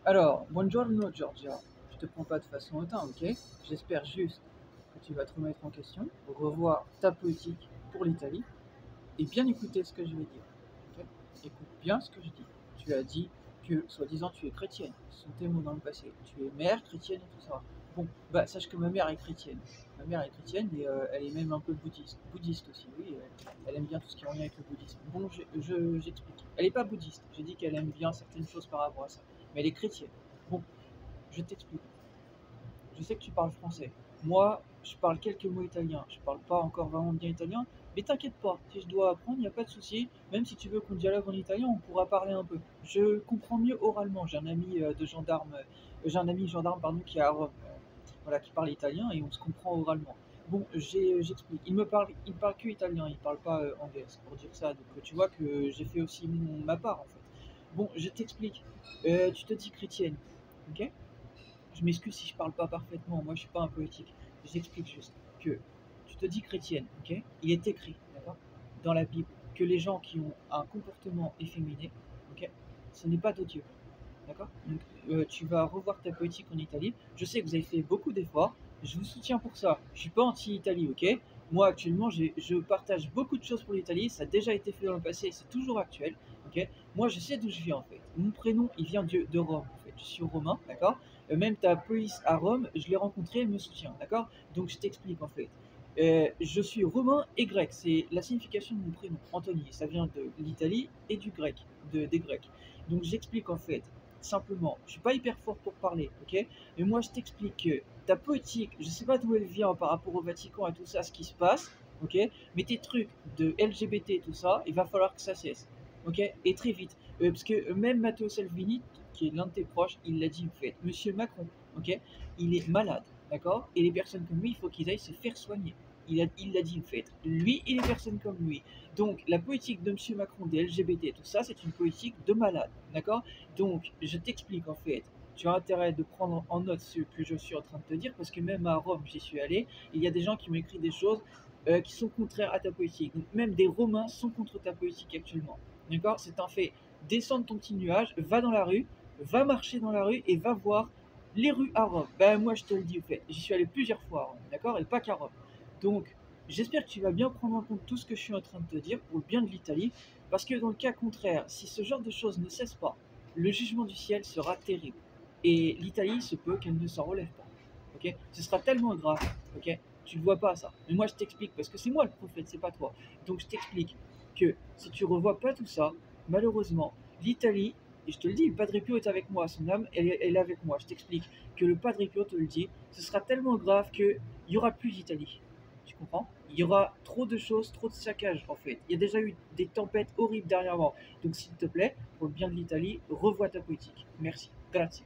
Alors, buongiorno Georgia. Je te prends pas de façon hautain, ok? J'espère juste que tu vas te remettre en question, revoir ta politique pour l'Italie et bien écouter ce que je vais dire. Ok? Écoute bien ce que je dis. Tu as dit que, soi-disant, tu es chrétienne. Ce sont tes mots dans le passé. Tu es mère chrétienne et tout ça. Bon, bah sache que ma mère est chrétienne. Ma mère est chrétienne et elle est même un peu bouddhiste. Bouddhiste aussi, oui. Elle aime bien tout ce qui est en lien avec le bouddhisme. Bon, j'explique. Elle n'est pas bouddhiste. J'ai dit qu'elle aime bien certaines choses par rapport à ça. Mais elle est chrétienne. Bon, je t'explique. Je sais que tu parles français. Moi, je parle quelques mots italiens. Je parle pas encore vraiment bien italien, mais t'inquiète pas. Si je dois apprendre, il n'y a pas de souci. Même si tu veux qu'on dialogue en italien, on pourra parler un peu. Je comprends mieux oralement. J'ai un ami de gendarme, j'ai un ami gendarme pardon qui est à Rome, voilà, qui parle italien et on se comprend oralement. Bon, j'explique. Il me parle que italien. Il parle pas anglais. C'est pour dire ça. Donc tu vois que j'ai fait aussi ma part en fait. Bon, je t'explique. Tu te dis chrétienne, ok? Je m'excuse si je parle pas parfaitement, moi je suis pas un poétique. J'explique juste que tu te dis chrétienne, ok? Il est écrit, d'accord, dans la Bible, que les gens qui ont un comportement efféminé, ok, ce n'est pas de Dieu, d'accord? Donc tu vas revoir ta poétique en Italie. Je sais que vous avez fait beaucoup d'efforts, je vous soutiens pour ça. Je suis pas anti-Italie, ok? Moi actuellement, je partage beaucoup de choses pour l'Italie, ça a déjà été fait dans le passé et c'est toujours actuel, ok? Moi je sais d'où je viens en fait. Mon prénom, il vient de Rome en fait. Je suis romain, d'accord? Même ta police à Rome, je l'ai rencontrée, elle me soutient, d'accord? Donc je t'explique en fait. Je suis romain et grec, c'est la signification de mon prénom, Anthony. Ça vient de l'Italie et du grec, des Grecs. Donc j'explique en fait, simplement, je suis pas hyper fort pour parler, ok? Mais moi je t'explique que ta politique, je sais pas d'où elle vient par rapport au Vatican et tout ça, ce qui se passe, ok? Mais tes trucs de LGBT et tout ça, il va falloir que ça cesse, ok? Et très vite. Parce que même Matteo Salvini, qui est l'un de tes proches, il l'a dit, en fait, Monsieur Macron, ok, il est malade, d'accord? Et les personnes comme lui, il faut qu'ils aillent se faire soigner. Il l'a dit, en fait. Lui et les personnes comme lui. Donc, la politique de Monsieur Macron, des LGBT, tout ça, c'est une politique de malade, d'accord? Donc, je t'explique, en fait. Tu as intérêt de prendre en note ce que je suis en train de te dire, parce que même à Rome, j'y suis allé, il y a des gens qui m'ont écrit des choses qui sont contraires à ta politique. Donc, même des Romains sont contre ta politique actuellement. D'accord? C'est un fait. Descends de ton petit nuage, va dans la rue, va marcher dans la rue et va voir les rues à Rome. Ben moi je te le dis au fait, j'y suis allé plusieurs fois à Rome, d'accord? Et pas qu'à Rome. Donc j'espère que tu vas bien prendre en compte tout ce que je suis en train de te dire pour le bien de l'Italie, parce que dans le cas contraire, si ce genre de choses ne cesse pas, le jugement du ciel sera terrible. Et l'Italie se peut qu'elle ne s'en relève pas. Ok? Ce sera tellement grave, ok? Tu ne le vois pas ça. Mais moi je t'explique, parce que c'est moi le prophète, c'est pas toi. Donc je t'explique que si tu revois pas tout ça, malheureusement, l'Italie, et je te le dis, le Padre Pio est avec moi, son âme, elle est avec moi. Je t'explique que le Padre Pio te le dit, ce sera tellement grave qu'il n'y aura plus d'Italie. Tu comprends? Il y aura trop de choses, trop de saccages en fait. Il y a déjà eu des tempêtes horribles dernièrement. Donc s'il te plaît, pour le bien de l'Italie, revois ta politique. Merci. Grazie.